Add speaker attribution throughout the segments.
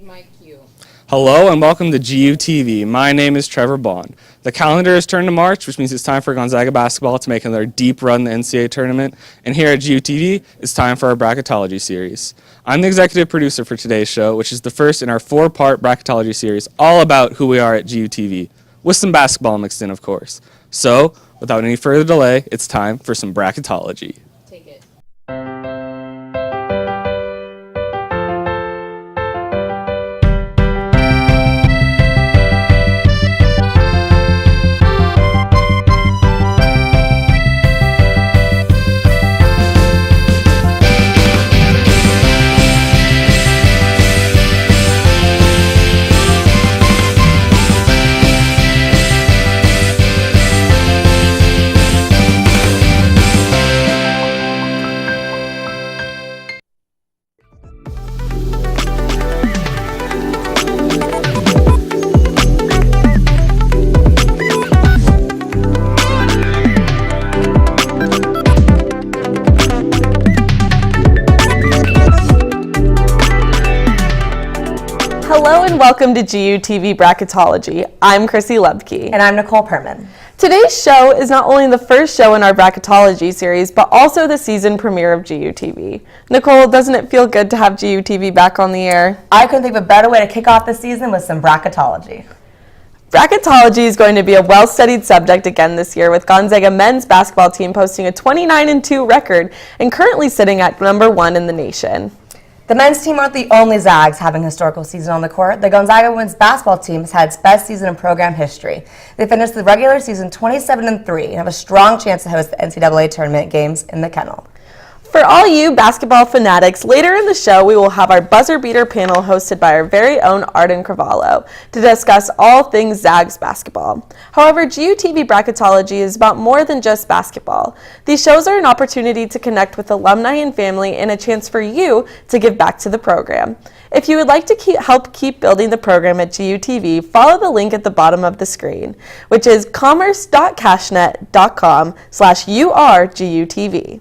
Speaker 1: My cue.
Speaker 2: Hello and welcome to GUTV. My name is Trevor Bond. The calendar has turned to March, which means it's time for Gonzaga basketball to make another deep run in the NCAA tournament. And here at GUTV, it's time for our Bracketology series. I'm the executive producer for today's show, which is the first in our 4-part Bracketology series, all about who we are at GUTV, with some basketball mixed in, of course. So, without any further delay, it's time for some Bracketology.
Speaker 1: Take it.
Speaker 3: Hello and welcome to GUTV Bracketology. I'm Chrissy Lebke.
Speaker 4: And I'm Nicole Herman.
Speaker 3: Today's show is not only the first show in our Bracketology series, but also the season premiere of GUTV. Nicole, doesn't it feel good to have GUTV back on the air?
Speaker 4: I couldn't think of a better way to kick off the season with some Bracketology.
Speaker 3: Bracketology is going to be a well-studied subject again this year, with Gonzaga men's basketball team posting a 29-2 record and currently sitting at number 1 in the nation.
Speaker 4: The men's team aren't the only Zags having a historical season on the court. The Gonzaga women's basketball team has had its best season in program history. They finished the regular season 27-3 and have a strong chance to host the NCAA tournament games in the Kennel.
Speaker 3: For all you basketball fanatics, later in the show we will have our buzzer beater panel hosted by our very own Arden Carvalho to discuss all things Zags basketball. However, GUTV Bracketology is about more than just basketball. These shows are an opportunity to connect with alumni and family and a chance for you to give back to the program. If you would like to help keep building the program at GUTV, follow the link at the bottom of the screen, which is commerce.cashnet.com/urgutv.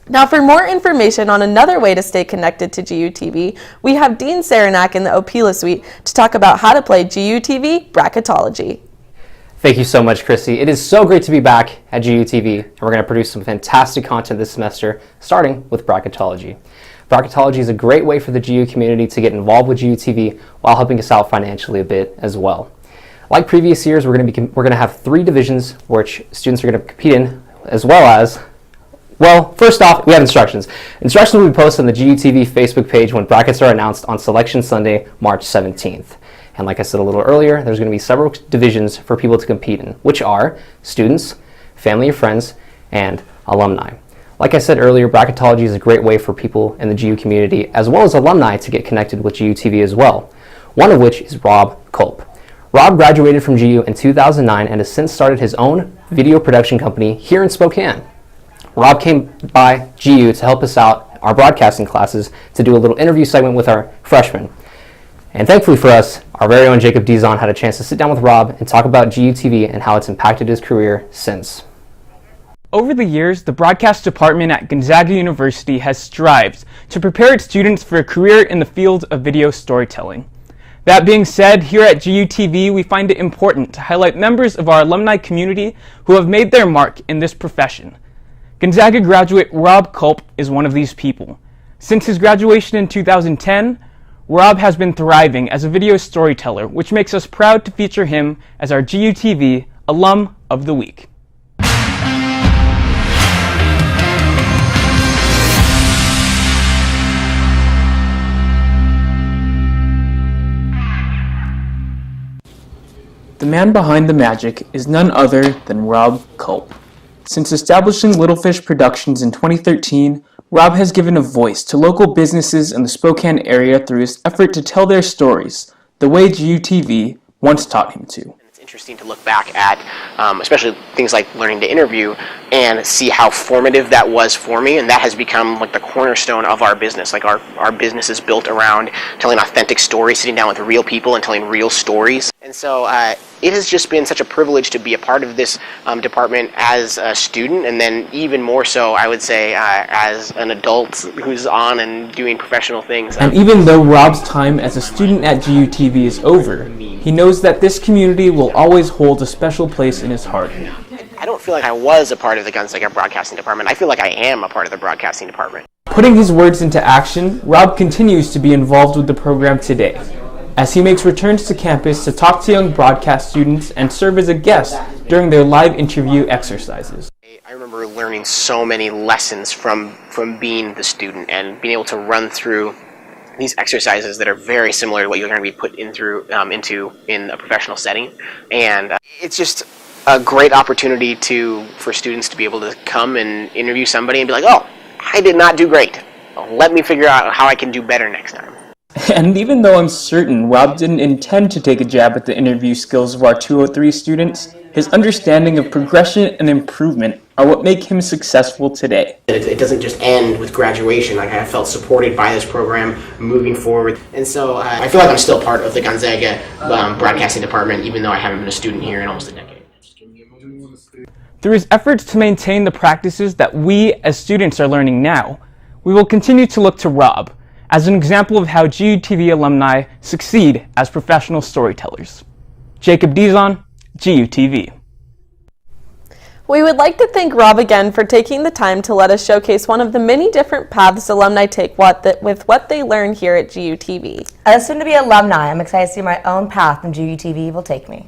Speaker 3: Now, for more information on another way to stay connected to GUTV, we have Dean Saranac in the Opila Suite to talk about how to play GUTV Bracketology.
Speaker 5: Thank you so much, Chrissy. It is so great to be back at GUTV, and we're going to produce some fantastic content this semester, starting with Bracketology. Bracketology is a great way for the GU community to get involved with GUTV while helping us out financially a bit as well. Like previous years, we're going to have 3 divisions which students are going to compete in, as well as, well, first off, we have instructions. Instructions will be posted on the GUTV Facebook page when brackets are announced on Selection Sunday, March 17th. And like I said a little earlier, there's going to be several divisions for people to compete in, which are students, family and friends, and alumni. Like I said earlier, Bracketology is a great way for people in the GU community, as well as alumni, to get connected with GUTV as well, one of which is Rob Culp. Rob graduated from GU in 2009 and has since started his own video production company here in Spokane. Rob came by GU to help us out, our broadcasting classes, to do a little interview segment with our freshmen. And thankfully for us, our very own Jacob Dizon had a chance to sit down with Rob and talk about GUTV and how it's impacted his career since.
Speaker 6: Over the years, the broadcast department at Gonzaga University has strived to prepare its students for a career in the field of video storytelling. That being said, here at GUTV, we find it important to highlight members of our alumni community who have made their mark in this profession. Gonzaga graduate Rob Culp is one of these people. Since his graduation in 2010, Rob has been thriving as a video storyteller, which makes us proud to feature him as our GUTV Alum of the Week.
Speaker 7: The man behind the magic is none other than Rob Culp. Since establishing Little Fish Productions in 2013, Rob has given a voice to local businesses in the Spokane area through his effort to tell their stories, the way GUTV once taught him to.
Speaker 8: It's interesting to look back at, especially things like learning to interview, and see how formative that was for me, and that has become like the cornerstone of our business. Like our business is built around telling authentic stories, sitting down with real people and telling real stories. And so it has just been such a privilege to be a part of this department as a student, and then even more so, I would say, as an adult who's on and doing professional things.
Speaker 7: And even though Rob's time as a student at GUTV is over, he knows that this community will always hold a special place in his heart.
Speaker 8: I don't feel like I was a part of the Gonzaga Broadcasting Department. I feel like I am a part of the Broadcasting Department.
Speaker 7: Putting his words into action, Rob continues to be involved with the program today, as he makes returns to campus to talk to young broadcast students and serve as a guest during their live interview exercises.
Speaker 8: I remember learning so many lessons from being the student and being able to run through these exercises that are very similar to what you're going to be put into in a professional setting. And it's just a great opportunity for students to be able to come and interview somebody and be like, oh, I did not do great. Let me figure out how I can do better next time.
Speaker 7: And even though I'm certain Rob didn't intend to take a jab at the interview skills of our 203 students, his understanding of progression and improvement are what make him successful today.
Speaker 8: It doesn't just end with graduation. Like, I felt supported by this program moving forward. And so I feel like I'm still part of the Gonzaga Broadcasting Department, even though I haven't been a student here in almost a decade.
Speaker 6: Through his efforts to maintain the practices that we as students are learning now, we will continue to look to Rob as an example of how GUTV alumni succeed as professional storytellers. Jacob Dizon, GUTV.
Speaker 3: We would like to thank Rob again for taking the time to let us showcase one of the many different paths alumni take with what they learn here at GUTV.
Speaker 4: As soon to be alumni, I'm excited to see my own path and GUTV will take me.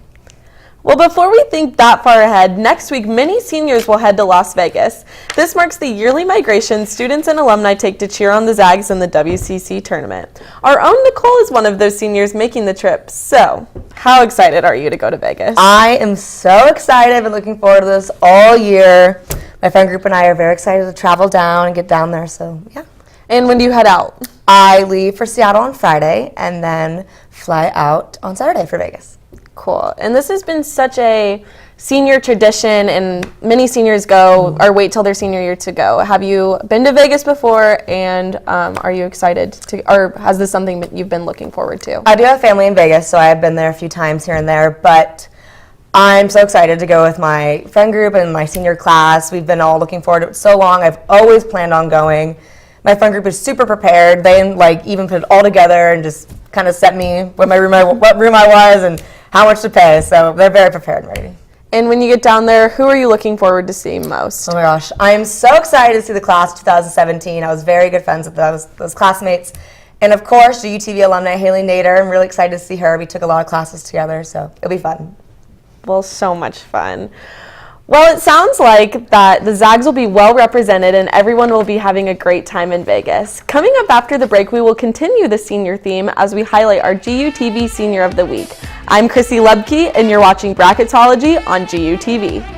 Speaker 3: Well, before we think that far ahead, next week many seniors will head to Las Vegas. This marks the yearly migration students and alumni take to cheer on the Zags in the WCC tournament. Our own Nicole is one of those seniors making the trip. So, how excited are you to go to Vegas?
Speaker 4: I am so excited. I've been looking forward to this all year. My friend group and I are very excited to travel down and get down there, so yeah.
Speaker 3: And when do you head out?
Speaker 4: I leave for Seattle on Friday and then fly out on Saturday for Vegas.
Speaker 3: Cool. And this has been such a senior tradition, and many seniors go or wait till their senior year to go. Have you been to Vegas before, and are you excited to, or has this something that you've been looking forward to?
Speaker 4: I do have family in Vegas, so I've been there a few times here and there, but I'm so excited to go with my friend group and my senior class. We've been all looking forward to it so long. I've always planned on going. My friend group is super prepared. They even put it all together and just kind of set me what room I was and how much to pay. So they're very prepared and ready.
Speaker 3: And when you get down there, who are you looking forward to seeing most?
Speaker 4: Oh my gosh, I am so excited to see the class of 2017. I was very good friends with those classmates. And of course, the UTV alumni Haley Nader. I'm really excited to see her. We took a lot of classes together, so it'll be fun.
Speaker 3: Well, so much fun. Well, it sounds like that the Zags will be well represented and everyone will be having a great time in Vegas. Coming up after the break, we will continue the senior theme as we highlight our GUTV Senior of the Week. I'm Chrissy Lebke, and you're watching Bracketology on GUTV.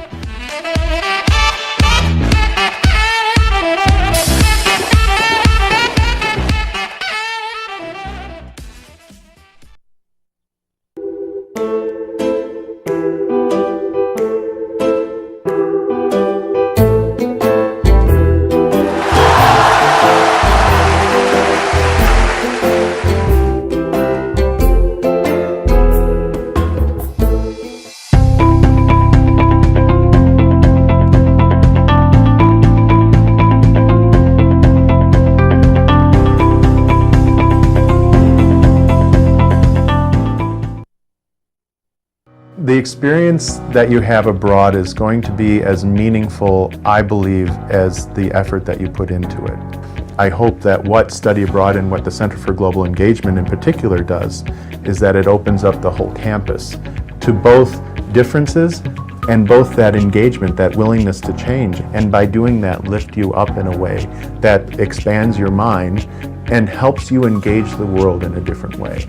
Speaker 1: The experience that you have abroad is going to be as meaningful, I believe, as the effort that you put into it. I hope that what Study Abroad and what the Center for Global Engagement in particular does is that it opens up the whole campus to both differences and both that engagement, that willingness to change, and by doing that lift you up in a way that expands your mind and helps you engage the world in a different way.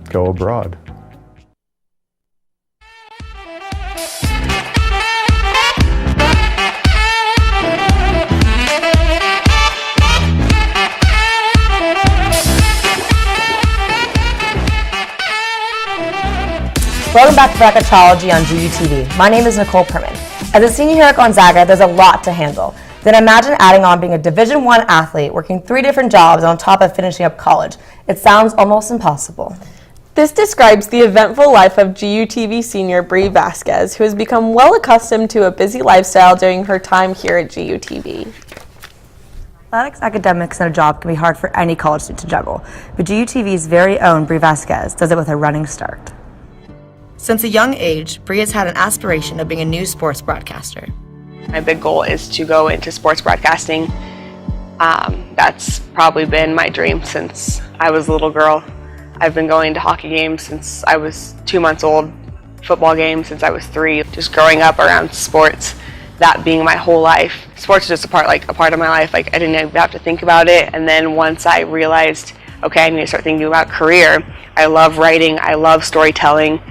Speaker 1: Go abroad.
Speaker 4: Welcome back to Bracketology on GUTV. My name is Nicole Herman. As a senior here at Gonzaga, there's a lot to handle. Then imagine adding on being a Division I athlete, working 3 different jobs on top of finishing up college. It sounds almost impossible.
Speaker 3: This describes the eventful life of GUTV senior Bree Vasquez, who has become well accustomed to a busy lifestyle during her time here at GUTV.
Speaker 4: Athletics, academics, and a job can be hard for any college student to juggle, but GUTV's very own Bree Vasquez does it with a running start. Since a young age, Bree has had an aspiration of being a news sports broadcaster.
Speaker 9: My big goal is to go into sports broadcasting. That's probably been my dream since I was a little girl. I've been going to hockey games since I was 2 months old, football games since I was 3. Just growing up around sports, that being my whole life. Sports is just a part of my life. Like, I didn't even have to think about it. And then once I realized, okay, I need to start thinking about career. I love writing, I love storytelling,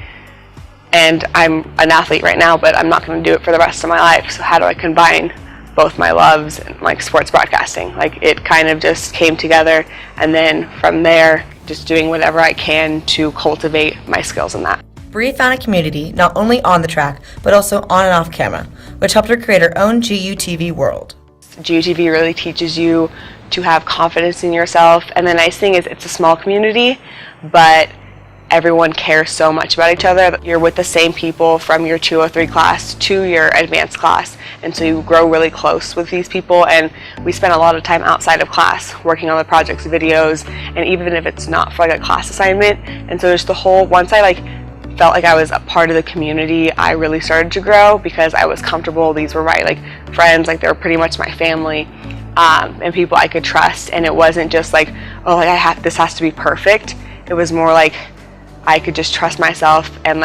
Speaker 9: and I'm an athlete right now, but I'm not going to do it for the rest of my life. So how do I combine both my loves and like sports broadcasting? Like, it kind of just came together, and then from there, just doing whatever I can to cultivate my skills in that.
Speaker 4: Bree found a community not only on the track, but also on and off camera, which helped her create her own GUTV world.
Speaker 9: GUTV really teaches you to have confidence in yourself, and the nice thing is it's a small community, but everyone cares so much about each other. You're with the same people from your 203 class to your advanced class, and so you grow really close with these people, and we spend a lot of time outside of class working on the projects, videos, and even if it's not for like a class assignment. And so just the whole, once I felt like I was a part of the community, I really started to grow because I was comfortable. These were my friends, they were pretty much my family, and people I could trust. And it wasn't just oh, this has to be perfect. It was more like I could just trust myself and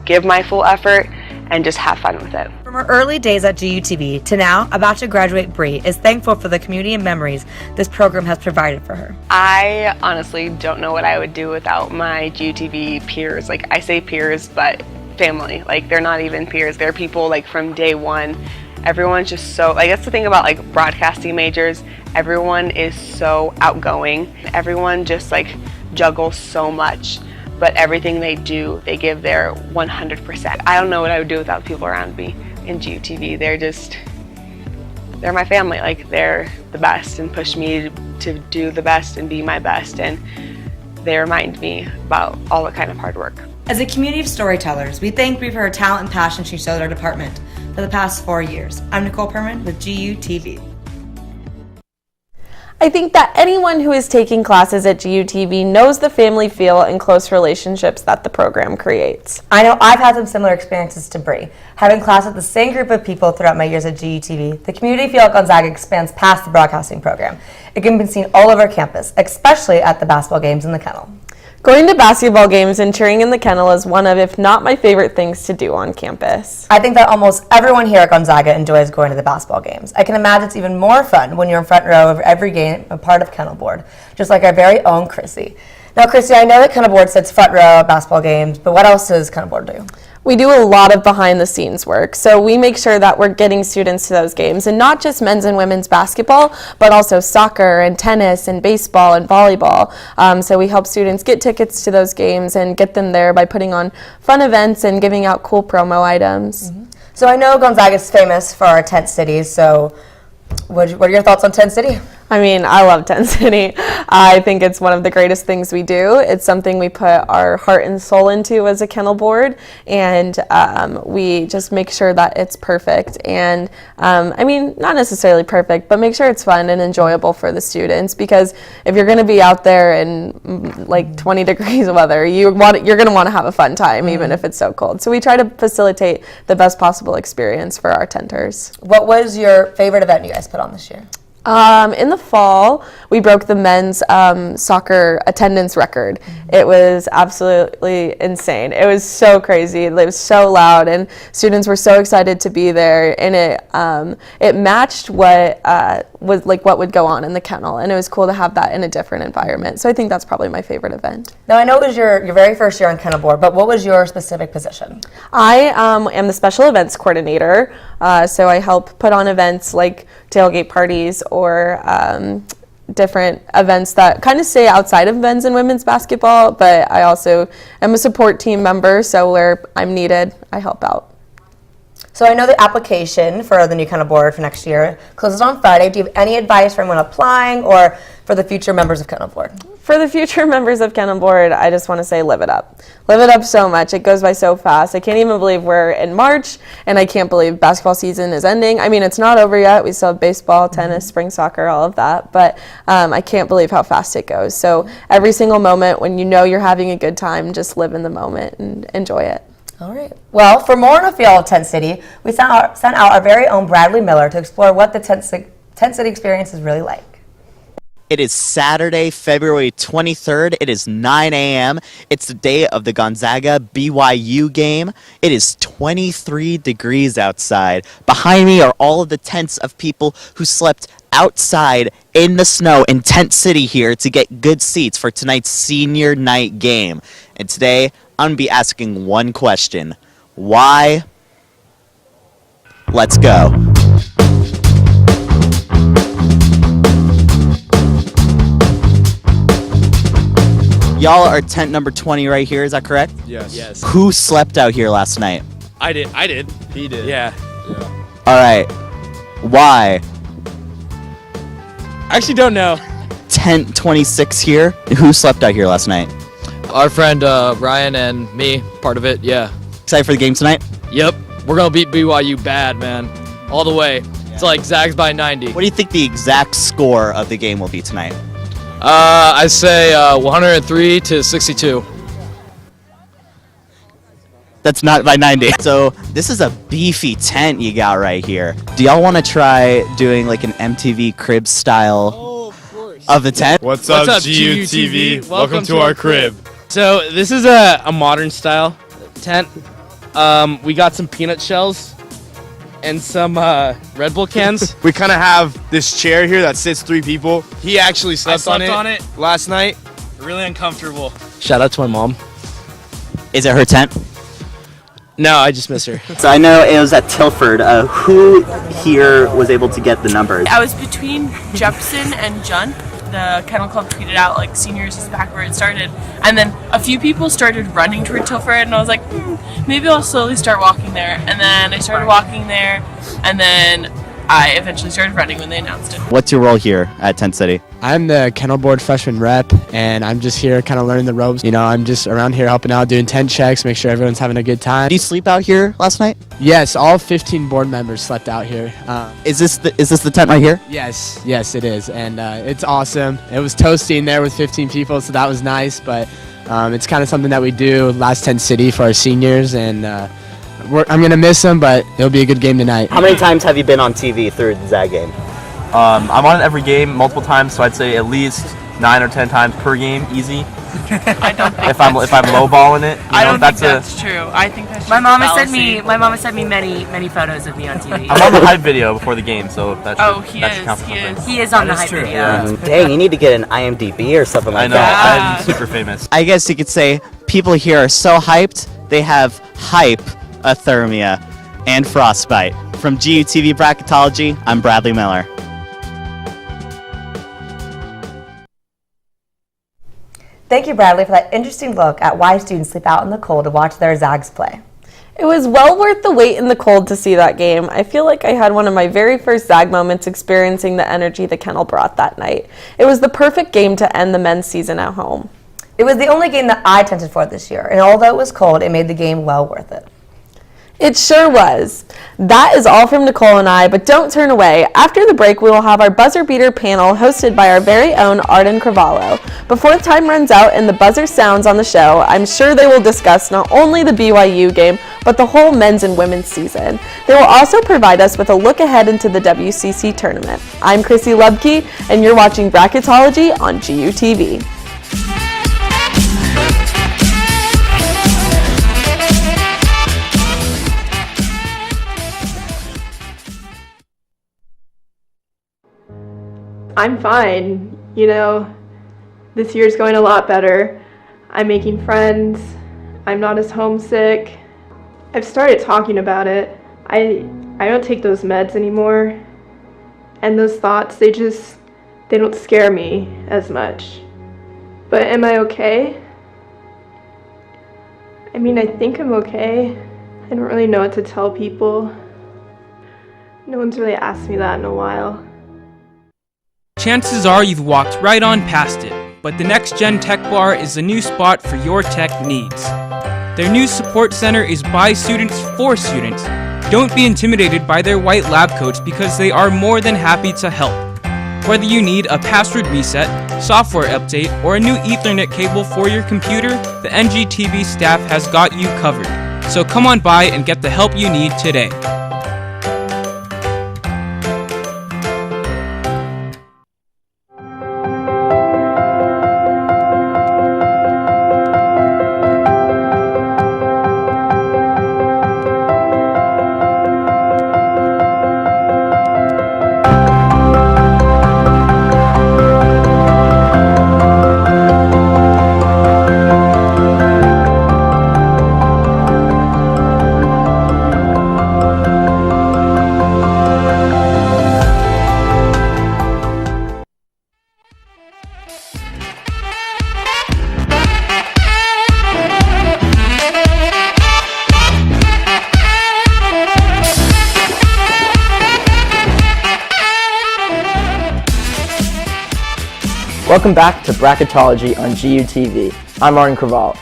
Speaker 9: give my full effort and just have fun with it.
Speaker 4: From her early days at GUTV to now, about to graduate, Bree is thankful for the community and memories this program has provided for her.
Speaker 9: I honestly don't know what I would do without my GUTV peers. I say peers, but family. They're not even peers. They're people from day one. Everyone's just so, that's the thing about broadcasting majors. Everyone is so outgoing. Everyone just juggles so much. But everything they do, they give their 100%. I don't know what I would do without people around me in GUTV. They're my family. They're the best and push me to do the best and be my best. And they remind me about all the kind of hard work.
Speaker 4: As a community of storytellers, we thank Bree for her talent and passion she showed our department for the past 4 years. I'm Nicole Herman with GUTV.
Speaker 3: I think that anyone who is taking classes at GUTV knows the family feel and close relationships that the program creates.
Speaker 4: I know I've had some similar experiences to Bree. Having class with the same group of people throughout my years at GUTV, the community feel at Gonzaga expands past the broadcasting program. It can be seen all over campus, especially at the basketball games in the kennel.
Speaker 3: Going to basketball games and cheering in the kennel is one of, if not my favorite things to do on campus.
Speaker 4: I think that almost everyone here at Gonzaga enjoys going to the basketball games. I can imagine it's even more fun when you're in front row of every game, a part of kennel board, just like our very own Chrissy. Now, Chrissy, I know that kennel board sits front row at basketball games, but what else does kennel board do?
Speaker 3: We do a lot of behind-the-scenes work, so we make sure that we're getting students to those games, and not just men's and women's basketball, but also soccer and tennis and baseball and volleyball. So we help students get tickets to those games and get them there by putting on fun events and giving out cool promo items.
Speaker 4: Mm-hmm. So I know Gonzaga is famous for our tent cities, so what are your thoughts on Tent City?
Speaker 3: I mean, I love Tent City. I think it's one of the greatest things we do. It's something we put our heart and soul into as a kennel board, and we just make sure that it's perfect. And I mean, not necessarily perfect, but make sure it's fun and enjoyable for the students, because if you're going to be out there in 20 degrees weather, you're going to want to have a fun time, even if it's so cold. So we try to facilitate the best possible experience for our tenters.
Speaker 4: What was your favorite event you guys put on this year?
Speaker 3: In the fall, we broke the men's soccer attendance record. It was absolutely insane. It was so crazy. It was so loud, and students were so excited to be there. And it matched what was what would go on in the kennel, and it was cool to have that in a different environment. So I think that's probably my favorite event.
Speaker 4: Now, I know it was your very first year on kennel board, but what was your specific position?
Speaker 3: I am the special events coordinator. So I help put on events like tailgate parties or different events that kind of stay outside of men's and women's basketball, but I also am a support team member, so where I'm needed, I help out.
Speaker 4: So I know the application for the new kennel board for next year closes on Friday. Do you have any advice for anyone applying or for the future members of kennel board?
Speaker 3: For the future members of Kennel Board, I just want to say live it up. Live it up so much. It goes by so fast. I can't even believe we're in March, and I can't believe basketball season is ending. I mean, it's not over yet. We still have baseball, tennis, spring soccer, all of that, but I can't believe how fast it goes. So every single moment when you know you're having a good time, just live in the moment and enjoy it.
Speaker 4: All right. Well, for more on the feel of Tent City, we sent out our very own Bradley Miller to explore what the Tent City experience is really like.
Speaker 10: It is Saturday, February 23rd. It is 9 a.m. It's the day of the Gonzaga BYU game. It is 23 degrees outside. Behind me are all of the tents of people who slept outside in the snow in Tent City here to get good seats for tonight's senior night game. And today, I'm going to be asking one question. Why? Let's go. Y'all are tent number 20 right here, is that correct?
Speaker 11: Yes.
Speaker 10: Who slept out here last night?
Speaker 11: I did.
Speaker 12: He did.
Speaker 11: Yeah.
Speaker 10: Alright. Why?
Speaker 11: I actually don't know.
Speaker 10: Tent 26 here. Who slept out here last night?
Speaker 12: Our friend Ryan and me, part of it, yeah.
Speaker 10: Excited for the game tonight?
Speaker 12: Yep. We're going to beat BYU bad, man. All the way. Yeah. It's like Zags by 90.
Speaker 10: What do you think the exact score of the game will be tonight?
Speaker 12: I say 103 to 62.
Speaker 10: That's not by 90. So this is a beefy tent you got right here. Do y'all want to try doing like an MTV crib style of the tent?
Speaker 11: What's up, GUTV? Welcome to our crib.
Speaker 2: So this is a modern style tent. We got some peanut shells and some Red Bull cans.
Speaker 11: We kind of have this chair here that sits 3 people. He actually slept on it last night.
Speaker 2: Really uncomfortable.
Speaker 12: Shout out to my mom.
Speaker 10: Is it her tent?
Speaker 2: No, I just miss her.
Speaker 10: So I know it was at Tilford. Who here was able to get the numbers?
Speaker 13: I was between Jefferson and Jun. The kennel club tweeted out like seniors is back where it started, and then a few people started running toward Tilford, and I was like, maybe I'll slowly start walking there. And then I started walking there, and then I eventually started running when they announced it.
Speaker 10: What's your role here at Tent City?
Speaker 14: I'm the kennel board freshman rep, and I'm just here kind of learning the ropes. You know, I'm just around here helping out, doing tent checks, make sure everyone's having a good time.
Speaker 10: Did you sleep out here last night?
Speaker 14: Yes, all 15 board members slept out here.
Speaker 10: Is this the tent right here?
Speaker 14: Yes, it is, and it's awesome. It was toasty in there with 15 people, so that was nice, but it's kind of something that we do last Tent City for our seniors, and I'm going to miss them, but it'll be a good game tonight.
Speaker 10: How many times have you been on TV through the Zag game?
Speaker 15: I'm on it every game, multiple times, so I'd say at least 9 or 10 times per game, easy.
Speaker 13: I don't think
Speaker 15: if I'm lowballing it,
Speaker 13: I don't think that's true. I think that's
Speaker 16: my mom has sent me many photos of me on TV.
Speaker 15: I'm on the hype video before the game, so that
Speaker 16: he is on the hype video.
Speaker 10: Yeah. Dang, you need to get an IMDb or something like that.
Speaker 15: I know, I'm super famous.
Speaker 10: I guess you could say people here are so hyped, they have hypothermia and frostbite. From GUTV Bracketology, I'm Bradley Miller.
Speaker 4: Thank you, Bradley, for that interesting look at why students sleep out in the cold to watch their Zags play.
Speaker 3: It was well worth the wait in the cold to see that game. I feel like I had one of my very first Zag moments experiencing the energy the kennel brought that night. It was the perfect game to end the men's season at home.
Speaker 4: It was the only game that I tented for this year, and although it was cold, it made the game well worth it.
Speaker 3: It sure was. That is all from Nicole and I, but don't turn away. After the break, we will have our buzzer beater panel hosted by our very own Arden Cravallo. Before the time runs out and the buzzer sounds on the show, I'm sure they will discuss not only the BYU game, but the whole men's and women's season. They will also provide us with a look ahead into the WCC tournament. I'm Chrissy Lubke, and you're watching Bracketology on GUTV.
Speaker 17: I'm fine. You know, this year's going a lot better. I'm making friends. I'm not as homesick. I've started talking about it. I don't take those meds anymore. And those thoughts, they don't scare me as much. But am I okay? I mean, I think I'm okay. I don't really know what to tell people. No one's really asked me that in a while.
Speaker 6: Chances are you've walked right on past it, but the Next Gen Tech Bar is the new spot for your tech needs. Their new support center is by students for students. Don't be intimidated by their white lab coats because they are more than happy to help. Whether you need a password reset, software update, or a new Ethernet cable for your computer, the NGTV staff has got you covered. So come on by and get the help you need today.
Speaker 18: Welcome back to Bracketology on GUTV. I'm Martin Craval.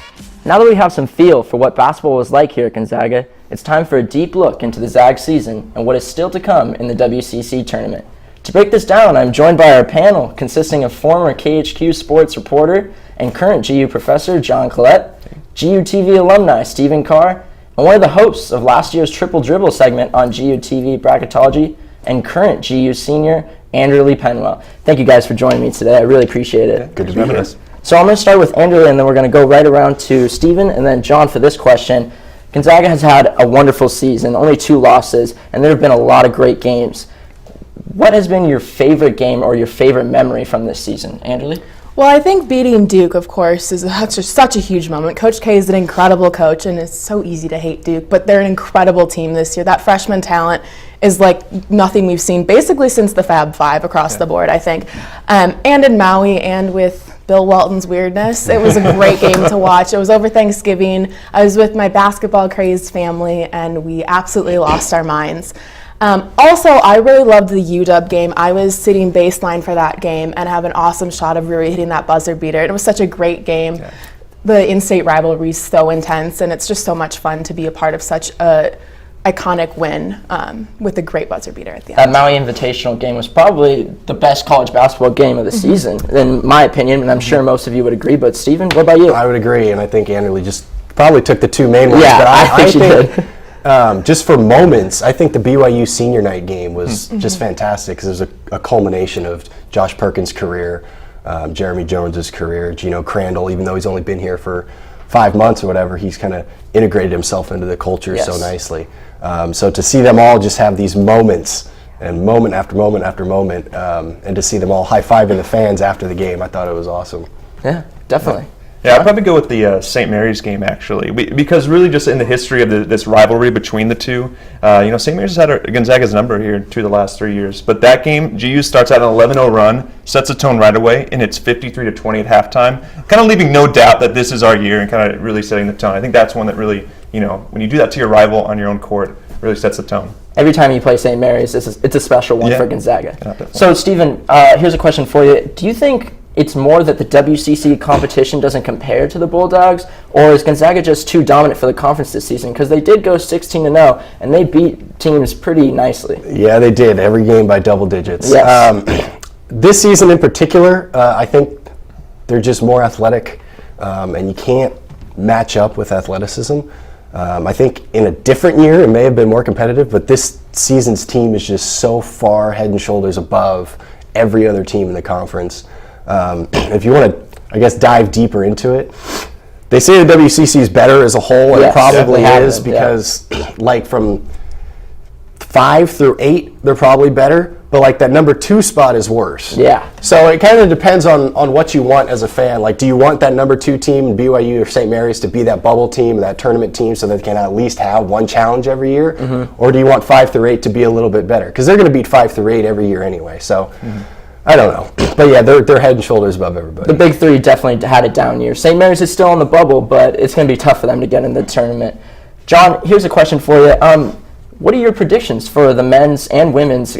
Speaker 18: Now that we have some feel for what basketball was like here at Gonzaga, it's time for a deep look into the Zag season and what is still to come in the WCC tournament. To break this down, I'm joined by our panel consisting of former KHQ sports reporter and current GU professor John Collette, GUTV alumni Stephen Carr, and one of the hosts of last year's Triple Dribble segment on GUTV Bracketology, and current GU senior Andrew Lee Penwell. Thank you guys for joining me today. I really appreciate it.
Speaker 19: Good to be here.
Speaker 18: So I'm going to start with Andrew, and then we're going to go right around to Stephen and then John for this question. Gonzaga has had a wonderful season, only 2 losses, and there have been a lot of great games. What has been your favorite game or your favorite memory from this season? Andrew Lee?
Speaker 3: Well, I think beating Duke, of course, is such a huge moment. Coach K is an incredible coach, and it's so easy to hate Duke, but they're an incredible team this year. That freshman talent is like nothing we've seen basically since the Fab Five across the board, I think. And in Maui and with Bill Walton's weirdness, it was a great game to watch. It was over Thanksgiving. I was with my basketball-crazed family, and we absolutely lost our minds. Also, I really loved the UW game. I was sitting baseline for that game and have an awesome shot of Rui hitting that buzzer beater. It was such a great game. Yeah. The in-state rivalry is so intense, and it's just so much fun to be a part of such a iconic win with a great buzzer beater at the end.
Speaker 18: That Maui Invitational game was probably the best college basketball game of the season, in my opinion, and I'm sure most of you would agree. But Stephen, what about you?
Speaker 19: I would agree, and I think Andrew Lee just probably took the 2 main ones.
Speaker 18: Yeah,
Speaker 19: but
Speaker 18: I think she did.
Speaker 19: Just for moments, I think the BYU senior night game was just fantastic because it was a culmination of Josh Perkins' career, Jeremy Jones's career, Gino Crandall, even though he's only been here for 5 months or whatever, he's kind of integrated himself into the culture so nicely. So to see them all just have these moments, and moment after moment after moment, and to see them all high-fiving the fans after the game, I thought it was awesome.
Speaker 18: Yeah, definitely.
Speaker 15: Yeah, I'd probably go with the St. Mary's game, actually, because really just in the history of this rivalry between the two, St. Mary's has had Gonzaga's number here 2 of the last 3 years. But that game, GU starts out an 11-0 run, sets the tone right away, and it's 53-20 at halftime, kind of leaving no doubt that this is our year and kind of really setting the tone. I think that's one that really, when you do that to your rival on your own court, really sets the tone.
Speaker 18: Every time you play St. Mary's, it's a special one for Gonzaga.
Speaker 15: Yeah,
Speaker 18: so, Stephen, here's a question for you. Do you think it's more that the WCC competition doesn't compare to the Bulldogs, or is Gonzaga just too dominant for the conference this season? Because they did go 16-0, and they beat teams pretty nicely.
Speaker 19: Yeah, they did. Every game by double digits.
Speaker 18: Yes.
Speaker 19: This season in particular, I think they're just more athletic, and you can't match up with athleticism. I think in a different year, it may have been more competitive, but this season's team is just so far head and shoulders above every other team in the conference. If you want to, I guess, dive deeper into it, they say the WCC is better as a whole, and it probably is because, like, from 5 through 8, they're probably better, but, like, that number 2 spot is worse.
Speaker 18: Yeah.
Speaker 19: So it kind of depends on what you want as a fan. Like, do you want that number 2 team, BYU or St. Mary's, to be that bubble team, that tournament team, so that they can at least have one challenge every year? Mm-hmm. Or do you want 5 through 8 to be a little bit better? Because they're going to beat 5 through 8 every year anyway, so... I don't know. But yeah, they're head and shoulders above everybody.
Speaker 18: The big 3 definitely had a down year. St. Mary's is still on the bubble, but it's going to be tough for them to get in the tournament. John, here's a question for you. what are your predictions for the men's and women's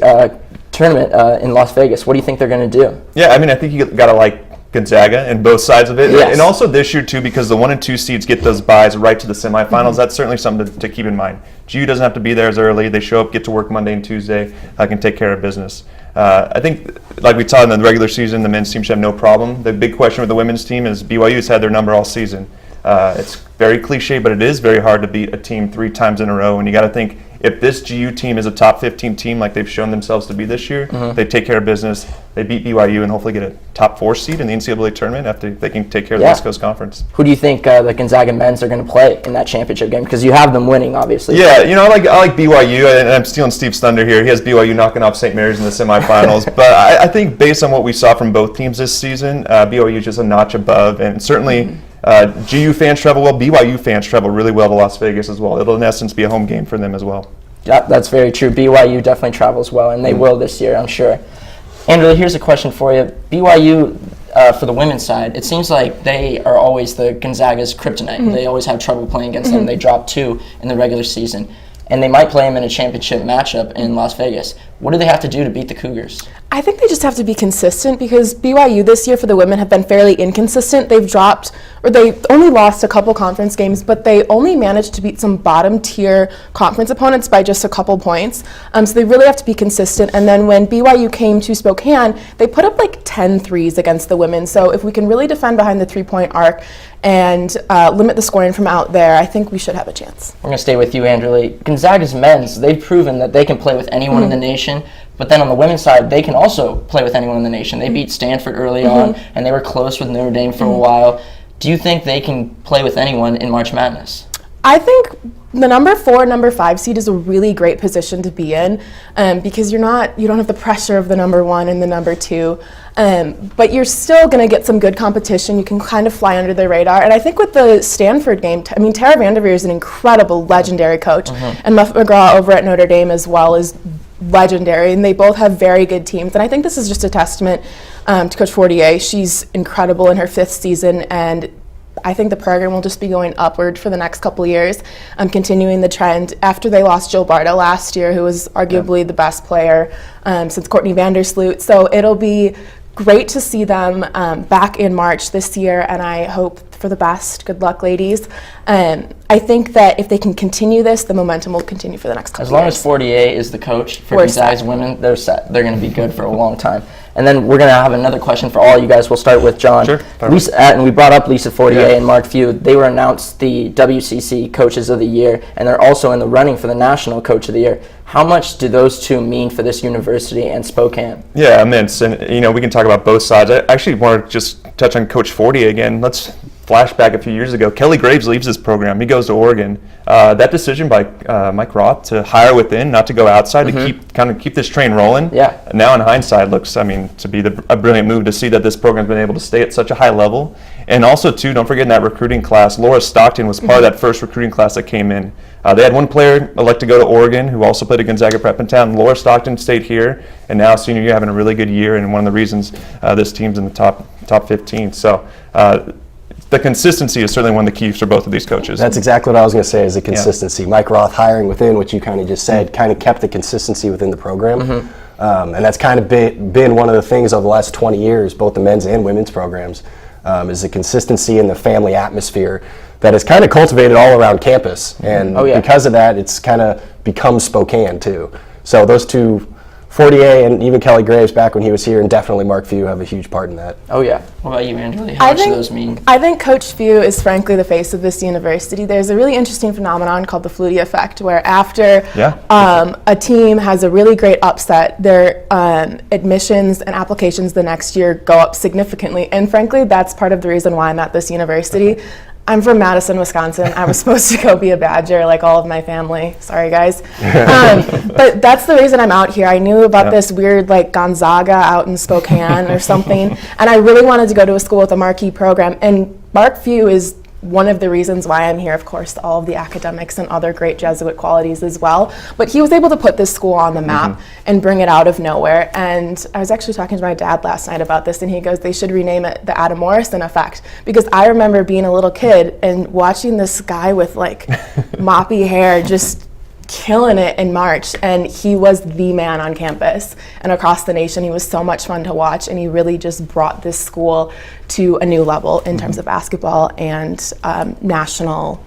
Speaker 18: tournament in Las Vegas? What do you think they're going to do?
Speaker 15: Yeah, I mean, I think you got to like Gonzaga and both sides of it.
Speaker 18: Yes.
Speaker 15: And also this year, too, because the 1 and 2 seeds get those buys right to the semifinals. That's certainly something to keep in mind. GU doesn't have to be there as early. They show up, get to work Monday and Tuesday, can take care of business. I think, like we saw in the regular season, the men's team should have no problem. The big question with the women's team is BYU's had their number all season. It's very cliche, but it is very hard to beat a team 3 times in a row. And you got to think, if this GU team is a top 15 team like they've shown themselves to be this year, they take care of business, they beat BYU, and hopefully get a top 4 seed in the NCAA tournament after they can take care of the West Coast Conference.
Speaker 18: Who do you think the Gonzaga men's are going to play in that championship game? Because you have them winning, obviously.
Speaker 15: Yeah, I like BYU, and I'm stealing Steve's thunder here. He has BYU knocking off St. Mary's in the semifinals. But I think based on what we saw from both teams this season, BYU is just a notch above, and certainly GU fans travel well. BYU fans travel really well to Las Vegas as well. It'll in essence be a home game for them as well.
Speaker 18: Yeah, that's very true. BYU definitely travels well, and they will this year, I'm sure. Andrew, here's a question for you. BYU, for the women's side, it seems like they are always the Gonzaga's kryptonite. They always have trouble playing against them. They dropped 2 in the regular season, and they might play them in a championship matchup in Las Vegas. What do they have to do to beat the Cougars?
Speaker 3: I think they just have to be consistent, because BYU this year for the women have been fairly inconsistent. They've dropped, or they only lost a couple conference games, but they only managed to beat some bottom tier conference opponents by just a couple points. So they really have to be consistent. And then when BYU came to Spokane, they put up like 10 threes against the women. So if we can really defend behind the 3-point arc and limit the scoring from out there, I think we should have a chance.
Speaker 18: We're going to stay with you, Andrew Lee. Gonzaga's men's, they've proven that they can play with anyone in the nation. But then on the women's side, they can also play with anyone in the nation. They beat Stanford early on, and they were close with Notre Dame for a while. Do you think they can play with anyone in March Madness?
Speaker 3: I think the number 4, number 5 seed is a really great position to be in, because you don't have the pressure of the number 1 and the number 2, but you're still going to get some good competition. You can kind of fly under the radar. And I think with the Stanford game, Tara Vanderveer is an incredible, legendary coach, and Muff McGraw over at Notre Dame as well is legendary, and they both have very good teams. And I think this is just a testament to Coach Fortier. She's incredible in her 5th season, and I think the program will just be going upward for the next couple of years, continuing the trend after they lost Jill Barta last year, who was arguably the best player since Courtney Vandersloot. So it'll be great to see them back in March this year, and I hope for the best. Good luck, ladies. I think that if they can continue this, the momentum will continue for the next couple of years.
Speaker 18: As long as Fortier is the coach for Gonzaga's women, they're set. They're going to be good for a long time. And then we're going to have another question for all you guys. We'll start with John.
Speaker 15: Sure.
Speaker 18: And we brought up Lisa Fortier and Mark Few. They were announced the WCC Coaches of the Year, and they're also in the running for the National Coach of the Year. How much do those two mean for this university and Spokane?
Speaker 15: Yeah, immense. And, we can talk about both sides. I actually want to just touch on Coach Fortier again. Let's flashback a few years ago. Kelly Graves leaves this program. He goes to Oregon. That decision by Mike Roth to hire within, not to go outside, to keep this train rolling.
Speaker 18: Yeah.
Speaker 15: Now in hindsight, looks, to be a brilliant move to see that this program's been able to stay at such a high level. And also, too, don't forget in that recruiting class, Laura Stockton was part of that first recruiting class that came in. They had one player elect to go to Oregon who also played at Gonzaga Prep in town. Laura Stockton stayed here, and now senior year having a really good year, and one of the reasons this team's in the top 15. So the consistency is certainly one of the keys for both of these coaches.
Speaker 19: That's exactly what I was going to say, is the consistency. Yeah. Mike Roth hiring within, which you kind of just said, kind of kept the consistency within the program. And that's kind of been one of the things over the last 20 years, both the men's and women's programs, is the consistency and the family atmosphere that is kind of cultivated all around campus. And because of that, it's kind of become Spokane too. So those two, Fortier and even Kelly Graves back when he was here, and definitely Mark Few, have a huge part in that.
Speaker 18: Oh yeah. What about you, Angela? How much do those mean?
Speaker 3: I think Coach Few is frankly the face of this university. There's a really interesting phenomenon called the Flutie Effect, where after a team has a really great upset, their admissions and applications the next year go up significantly. And frankly, that's part of the reason why I'm at this university. I'm from Madison, Wisconsin. I was supposed to go be a Badger like all of my family. Sorry, guys. But that's the reason I'm out here. I knew about this weird Gonzaga out in Spokane or something, and I really wanted to go to a school with a marquee program. And Mark Few is one of the reasons why I'm here, of course, all of the academics and other great Jesuit qualities as well. But he was able to put this school on the map and bring it out of nowhere. And I was actually talking to my dad last night about this, and he goes, they should rename it the Adam Morrison Effect, because I remember being a little kid and watching this guy with moppy hair just
Speaker 20: killing it in March, and he was the man on campus and across the nation. He was so much fun to watch, and he really just brought this school to a new level in terms of basketball and national,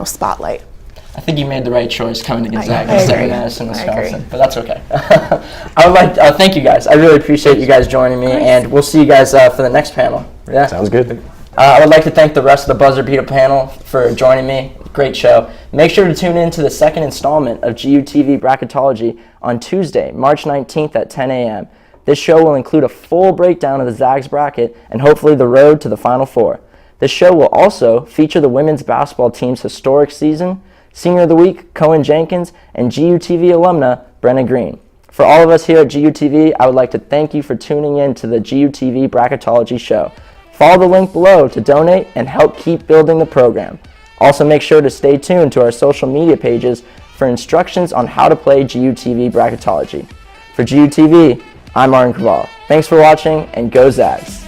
Speaker 20: spotlight.
Speaker 18: I think you made the right choice coming to Gonzaga instead of Madison, Wisconsin, but that's okay. I would like to thank you guys. I really appreciate you guys joining me, and we'll see you guys for the next panel. Yeah,
Speaker 19: sounds good.
Speaker 18: I would like to thank the rest of the Buzzer Beater panel for joining me. Great show. Make sure to tune in to the second installment of GUTV Bracketology on Tuesday, March 19th at 10 a.m. This show will include a full breakdown of the Zags bracket and hopefully the road to the Final Four. This show will also feature the women's basketball team's historic season, Senior of the Week, Cohen Jenkins, and GUTV alumna, Brenna Green. For all of us here at GUTV, I would like to thank you for tuning in to the GUTV Bracketology show. Follow the link below to donate and help keep building the program. Also, make sure to stay tuned to our social media pages for instructions on how to play GUTV Bracketology. For GUTV, I'm Martin Craval. Thanks for watching, and go Zags!